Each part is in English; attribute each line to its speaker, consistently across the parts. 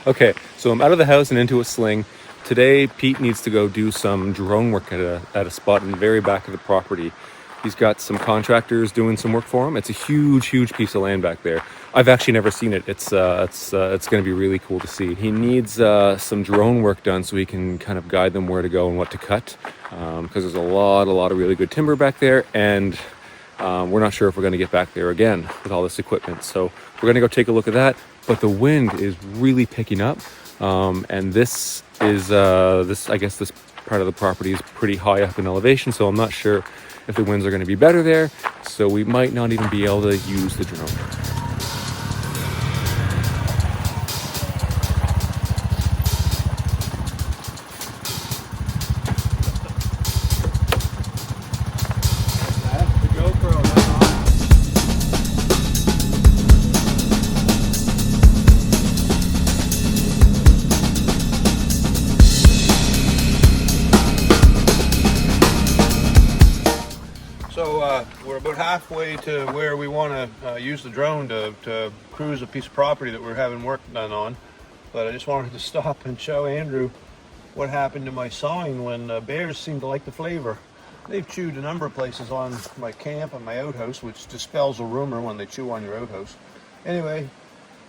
Speaker 1: Okay, so I'm out of the house and into a sling. Today, Pete needs to go do some drone work at a spot in the very back of the property. He's got some contractors doing some work for him. It's a huge, huge piece of land back there. I've actually never seen it. It's going to be really cool to see. He needs some drone work done so he can kind of guide them where to go and what to cut, because there's a lot of really good timber back there, and we're not sure if we're going to get back there again with all this equipment. So we're going to go take a look at that. But the wind is really picking up, and this is I guess this part of the property is pretty high up in elevation, so I'm not sure if the winds are going to be better there. So we might not even be able to use the drone.
Speaker 2: So we're about halfway to where we want to use the drone to cruise a piece of property that we're having work done on. But I just wanted to stop and show Andrew what happened to my sawing when bears seem to like the flavor. They've chewed a number of places on my camp and my outhouse, which dispels a rumor when they chew on your outhouse. Anyway,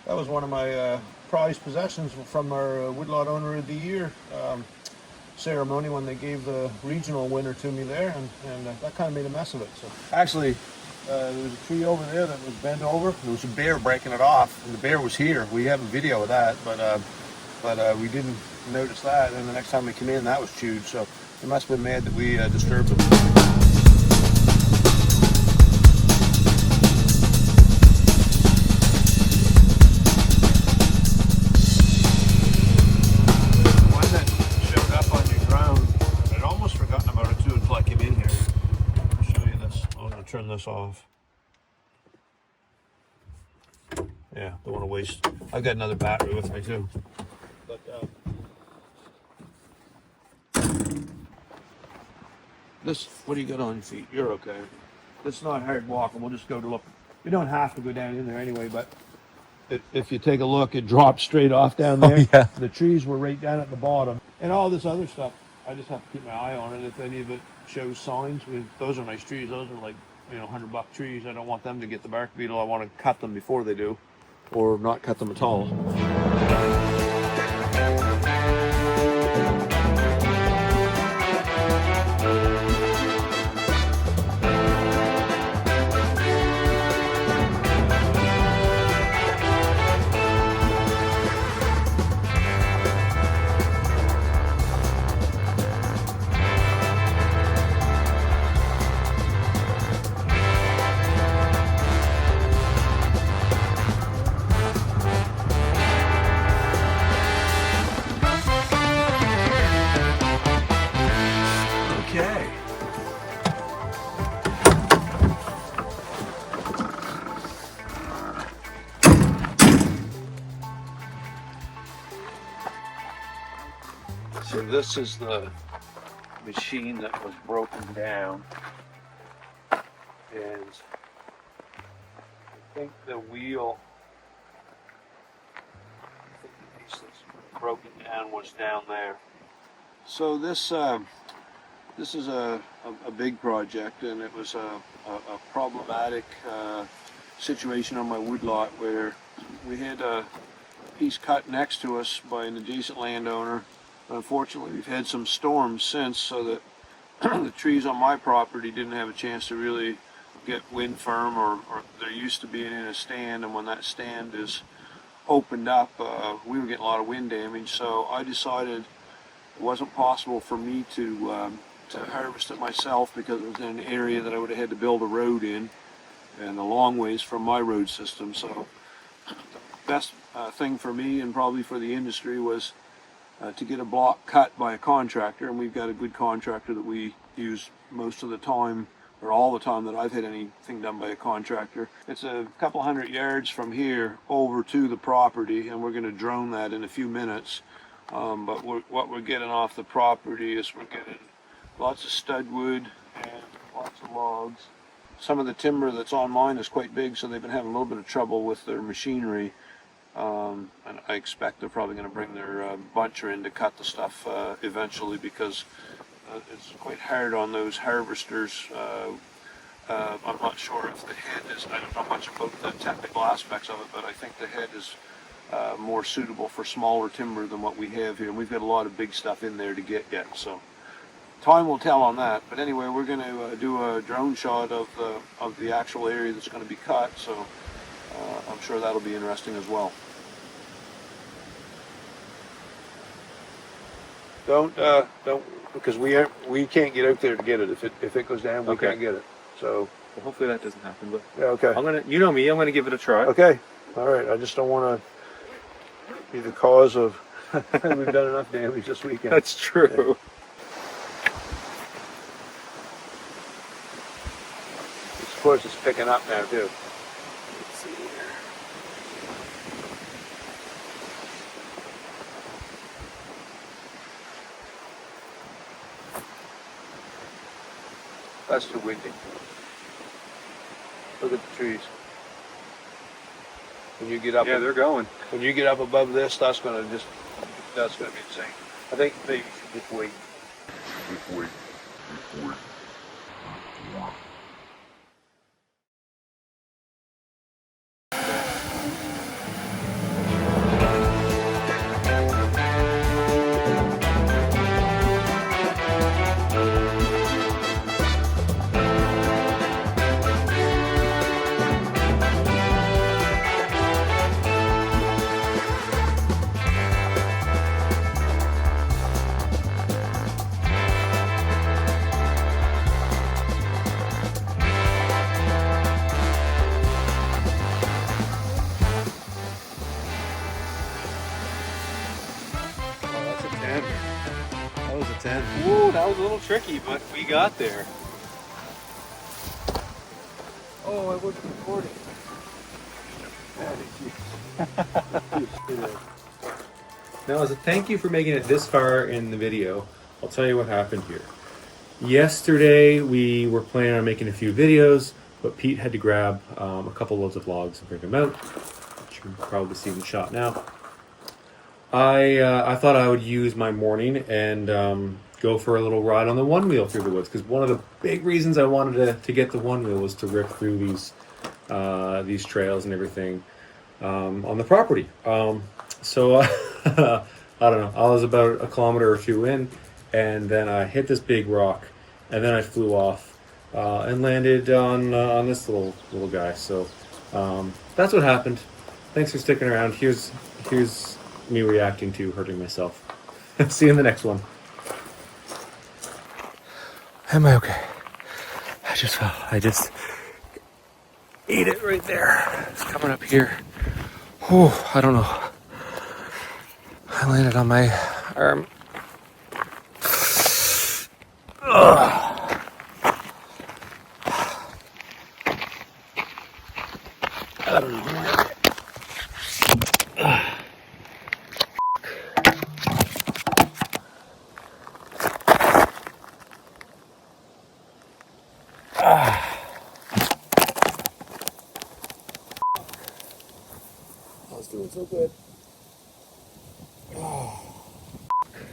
Speaker 2: that was one of my prized possessions from our Woodlot Owner of the Year ceremony when they gave the regional winner to me there, and that kind of made a mess of it. So actually, there was a tree over there that was bent over. There was a bear breaking it off, and the bear was here. We have a video of that, but we didn't notice that. And the next time we came in, that was chewed. So they must have been mad that we disturbed them. Turn this off. Yeah, don't want to waste. I've got another battery with me too. But this, what do you got on your feet? You're okay. This is not hard walking. We'll just go to look. We don't have to go down in there anyway, but if you take a look, it drops straight off down there.
Speaker 1: Oh yeah.
Speaker 2: The trees were right down at the bottom, and all this other stuff. I just have to keep my eye on it. If any of it shows signs, those are nice trees. Those are like, $100 trees. I don't want them to get the bark beetle. I want to cut them before they do, or not cut them at all. So this is the machine that was broken down, and I think the wheel, the piece that's broken down was down there. So this is a big project, and it was a problematic situation on my woodlot where we had a piece cut next to us by an adjacent landowner. Unfortunately, we've had some storms since, so that the trees on my property didn't have a chance to really get wind firm, or they're used to being in a stand, and when that stand is opened up, we were getting a lot of wind damage. So I decided it wasn't possible for me to harvest it myself, because it was in an area that I would have had to build a road in, and a long ways from my road system. So the best thing for me, and probably for the industry, was to get a block cut by a contractor, and we've got a good contractor that we use most of the time, or all the time that I've had anything done by a contractor. It's a couple hundred yards from here over to the property, and we're going to drone that in a few minutes. But what we're getting off the property is we're getting lots of stud wood and lots of logs. Some of the timber that's on mine is quite big, so they've been having a little bit of trouble with their machinery. And I expect they're probably going to bring their buncher in to cut the stuff eventually, because it's quite hard on those harvesters. I'm not sure if the head is, I don't know much about the technical aspects of it, but I think the head is more suitable for smaller timber than what we have here. And we've got a lot of big stuff in there to get yet, so time will tell on that. But anyway, we're going to do a drone shot of the actual area that's going to be cut, so I'm sure that'll be interesting as well. Don't, because we can't get out there to get it. If it goes down, we can't get it. So
Speaker 1: Well, hopefully that doesn't happen. But
Speaker 2: yeah, okay.
Speaker 1: you know me, I'm gonna give it a try.
Speaker 2: Okay, all right. I just don't want to be the cause of. We've done enough damage this weekend.
Speaker 1: That's true.
Speaker 2: Yeah. Of course, it's picking up now too.
Speaker 1: Let's see here.
Speaker 2: That's too windy. Look at the trees. When you get up,
Speaker 1: Yeah, they're going.
Speaker 2: when you get up above this, that's gonna be insane. I think maybe you should just wait.
Speaker 1: That was a 10. Woo, that was a little tricky, but we got there.
Speaker 2: Oh, I wasn't recording.
Speaker 1: Now, as a thank you for making it this far in the video, I'll tell you what happened here. Yesterday, we were planning on making a few videos, but Pete had to grab a couple loads of logs and bring them out, which you can probably see in the shot now. I thought I would use my morning and go for a little ride on the one wheel through the woods, because one of the big reasons I wanted to get the one wheel was to rip through these trails and everything on the property. So I don't know. I was about a kilometer or two in, and then I hit this big rock, and then I flew off and landed on this little guy. So that's what happened. Thanks for sticking around. Here's me reacting to hurting myself. See you in the next one. Am I okay? I just fell. I just ate it right there. It's coming up here. Oh, I don't know. I landed on my arm. Ugh. I don't know. I was doing so good.